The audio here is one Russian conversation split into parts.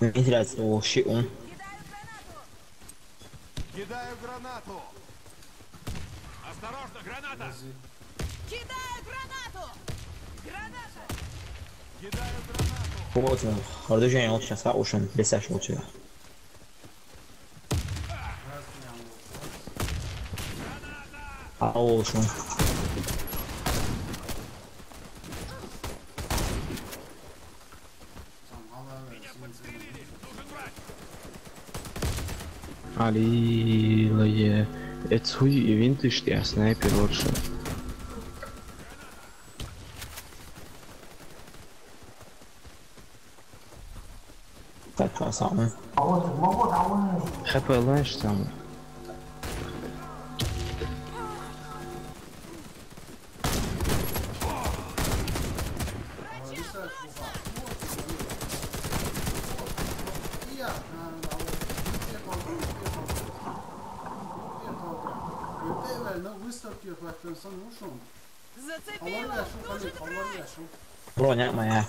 Вентиляцию щитом. Кидаю гранату! Осторожно, граната! Кидаю гранату! Граната! Кидаю гранату! Вот он. Оружие он сейчас ушен. Лесаш лучше. Ушен. Алилая. Это хуй и винты, что я снайпер лучше. Так, красава. ХП знаешь там. Зацепила! Броня моя.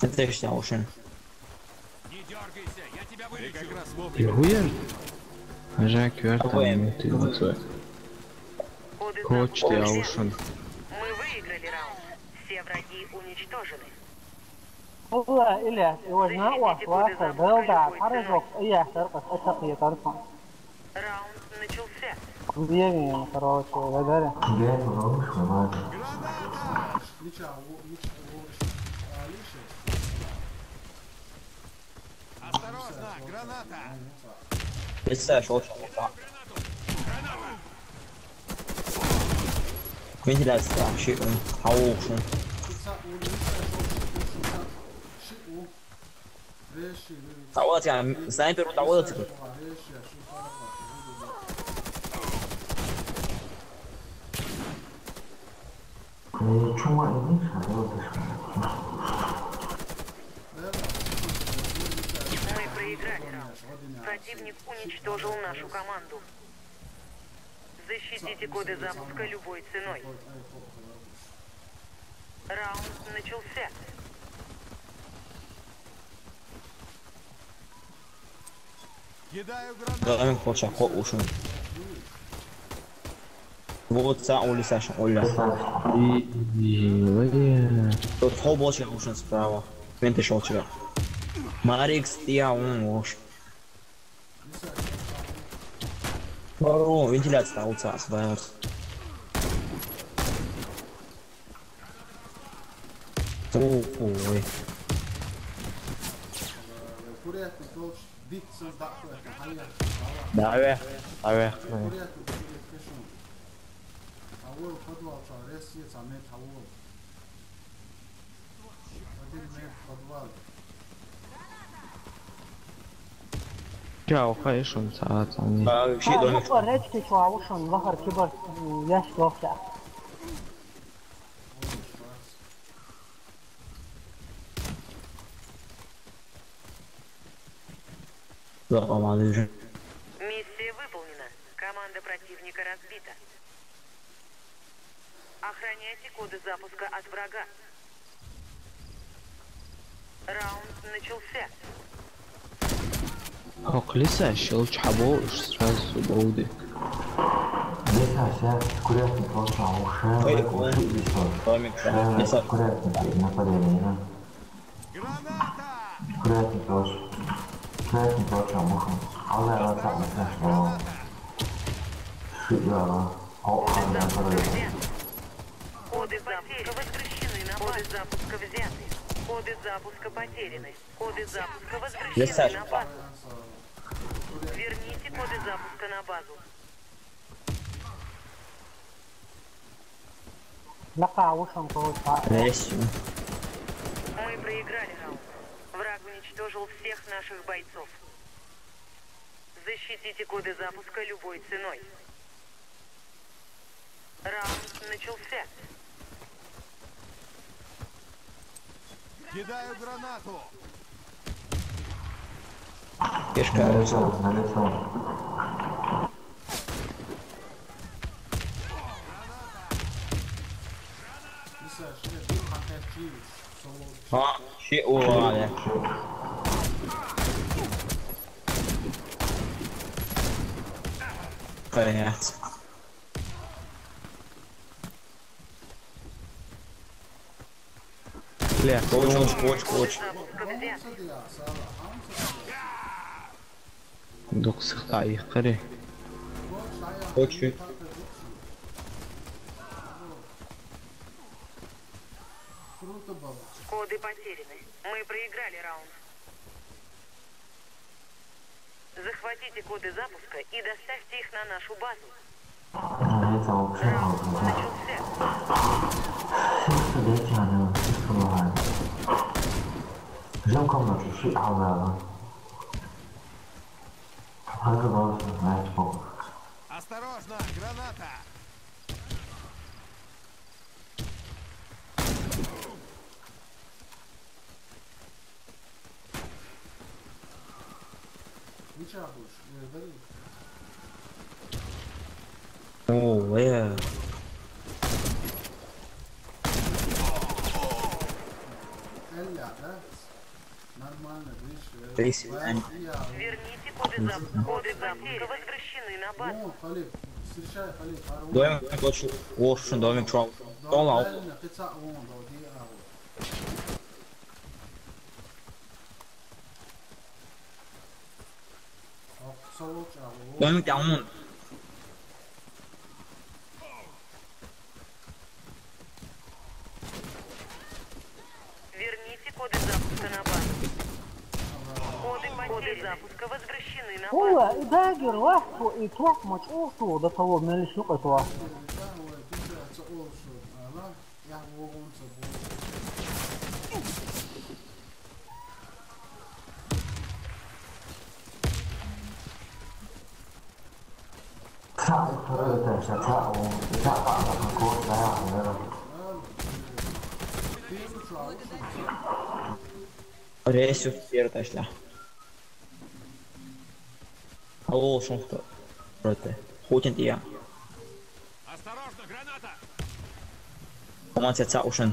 Это еще ушен. Не дергайся, я тебя вылечу! Ты как раз вовремя! Нихуя. Жак, вертом, ты вот свой. Коч, ты аушен. Мы выиграли раунд. Все враги уничтожены. والله إله وجنا واحد بلدا حرجوك إياه ترقص أتقي ترقص Раунд начался. بيجي короче بدر Осторожно, граната! Лесаш ушен. Вентиляция щитом. Ушен. вот я снайпер удавился. Мы проиграли раунд. Противник уничтожил нашу команду. Защитите коды запуска любой ценой. Раунд начался. Кидаю гранату! Главный коч ушен. Вот за Лесаш Оля. Алилая. Тут холбочек ушен справа. Венты шел тебя. Марикс, я уж. О, вентиляция улица осваивается. Ой. Наверх, наверх. Чао, хайшон, саатани. Щит домик. وريتك شو عوشن ظهر كبر ياش لوفيا Да, помогли же. Миссия выполнена. Команда противника разбита. Охраняйте коды запуска от врага. Раунд начался. Ох, лиса, щелч хабо, сразу боуды. Ой, домик. Леса. Коды запуска возвращены на базу. Коды запуска взяты. Коды запуска потеряны. Коды запуска возвращены на базу. Верните коды запуска на базу. لقى عوشن كوش Лесю. Мы проиграли раунд. Враг уничтожил всех наших бойцов. Защитите коды запуска любой ценой. Раунд начался. Кидаю гранату! Кишка. شيء وهذا خيات لا كوتش دوك سخطاي قري كوتش Коды потеряны. Мы проиграли раунд. Захватите коды запуска и доставьте их на нашу базу. Раунд начался. Осторожно, граната! اوه يا Верните коды запуска. Коды запуска возвращены на базу. دوام كوتش وش دوام ترام طلع دوام تعمون Верните коды запуска на базу. Коды запуска возвращены на هو базу. داقر واحد يتوقع مشقوطه ده طول من الشقة واحد رئيسه في تاشلا هو شنطة رته خوتين تيا Осторожно, граната! وما تتسع وشن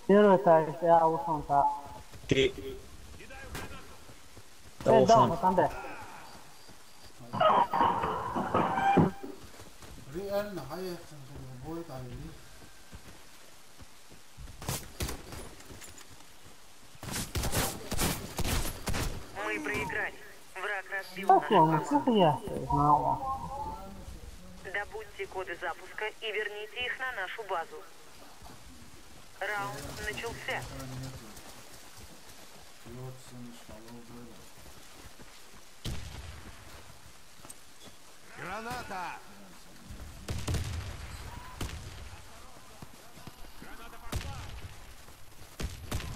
Первый тайс, я ушел так. شيء Дома, там да. Мы проиграли. Враг разбил Так, нашу он, команду. как я знал. Добудьте коды запуска и верните их на нашу базу. Раунд начался. Граната!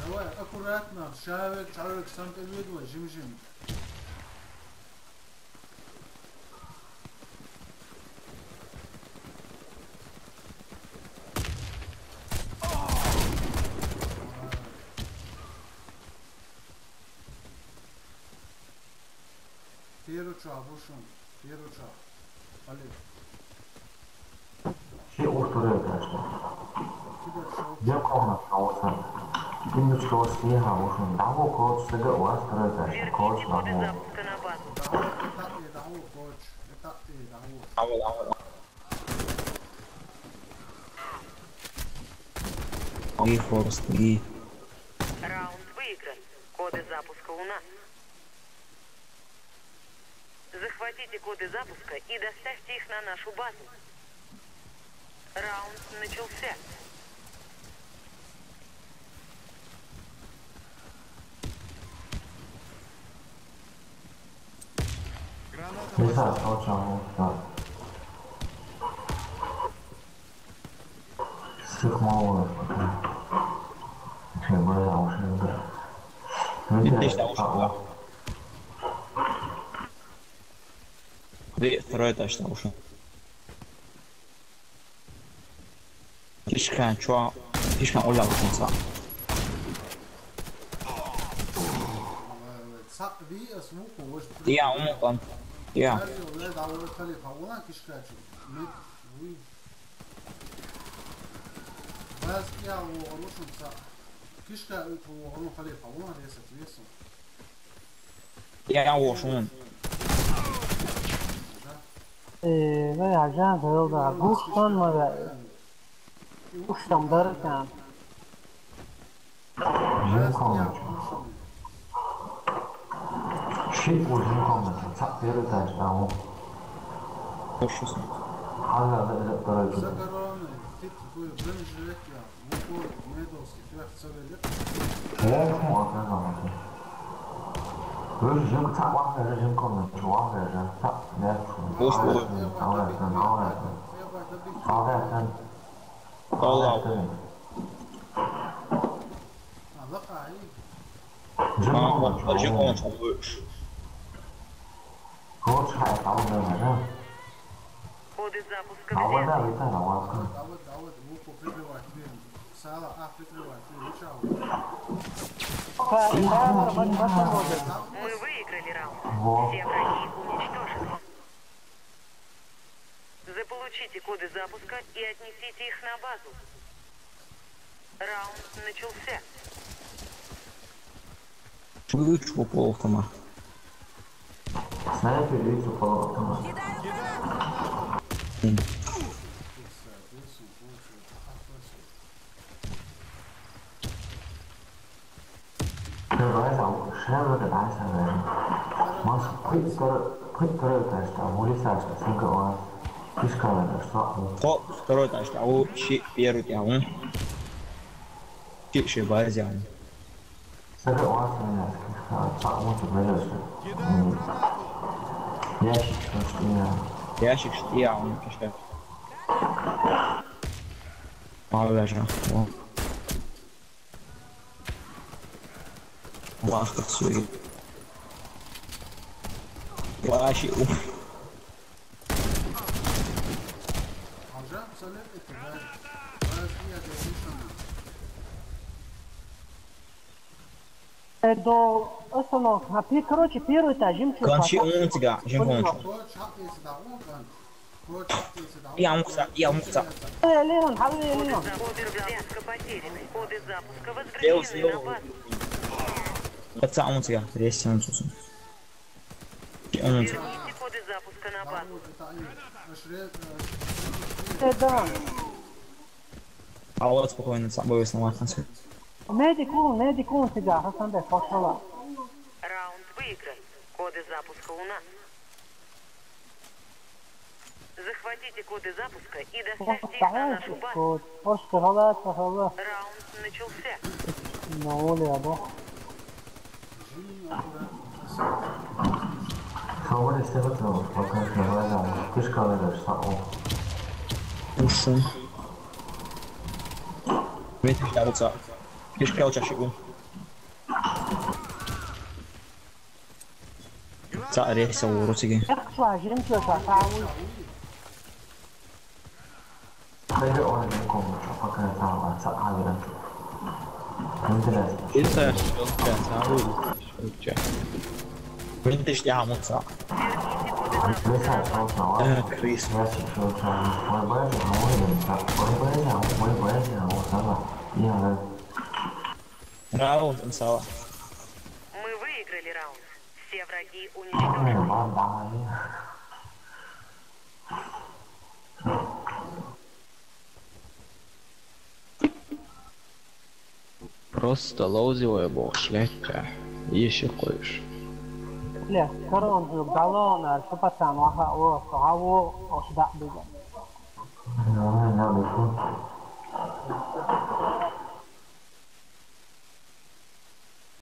давай аккуратно человек сам переведывай жим Первый шаг, ушел. Первый шаг. Олег. Şey ortaya kaçtı. Я комната оса. Именно слева ушел. Даво коуч сега орtaya kaçtı. Коуч Верните коды даво. запуска на базу. Давай, коуч. Давай. أول أول أي فرص إيه Раунд выигран. Коды запуска у нас. Захватите коды запуска и доставьте их на нашу базу. Раунд начался. Граната! Bir saat kalacağım orta. Sıkma olur. Şey böyle avuçlarında. Видишь, там ушел. Второй этаж там ушел. Пишка, чё? Пишка оля ушел. Sak bir asmu koş. Я умом там. يا لا دعوة خليفة والله كشكاتي مد وي بس يا وغروش مساء كشكا وغروش خليفة والله ريست ريسو يا وشون ما يعجان هذا بوشتن ما بوشتن دركان شيء وجهكم تقدر تجمعوا هذا درجة سكران تكوي برنجك يا وكور ميدوس كيف تسوي لا يكون أكثر رجل تعبان رجلكم جوان لا الله جيكون شوش Коды запуска Мы выиграли раунд. Все враги уничтожены. Заполучите коды запуска и отнесите их на базу. Раунд начался. Вычку полтома. Снайпер видите полотна. Шеры дайсаны. Маш прыгтыры ташта, улицашта, сынкова. Фишкалады, что? О, второй этаж, а у первый тягун. Чиши базян. Сынкова сына, вот вылезли. Ящик, что я. Ящик, что я, он пишет. Мало же. Ласка сует. Лащи. до основного. А короче, первый этаж, им что? Кончи он тебя, жемчуг. Я мукса. Леон, халли Леон. Коды запуска возвращены на базу. Отца он тебя, резь он сусун. Верните коды запуска на базу. Да. А вот спокойно, с собой основать на свет. Медикун тебя, Хасанбек, пошла. Раунд выигран. Коды запуска у нас. Захватите коды запуска и доставьте их на нашу базу. Раунд начался. Кого если готовы, пока не глаза, фишка выдашь, Уши. Видишь, я вот фишка очень шагу. Резал урусики. Hayır o ne olmuş, bakın tamam, sağ Это щелча. Видишь, я муца. Крис. Раунд сала. Мы выиграли раунд. Все враги уничтожены. Просто лаузевая был шляча. Еще кое-что. Бля, корон же галлона, что пацан, ага, о, ошда бега.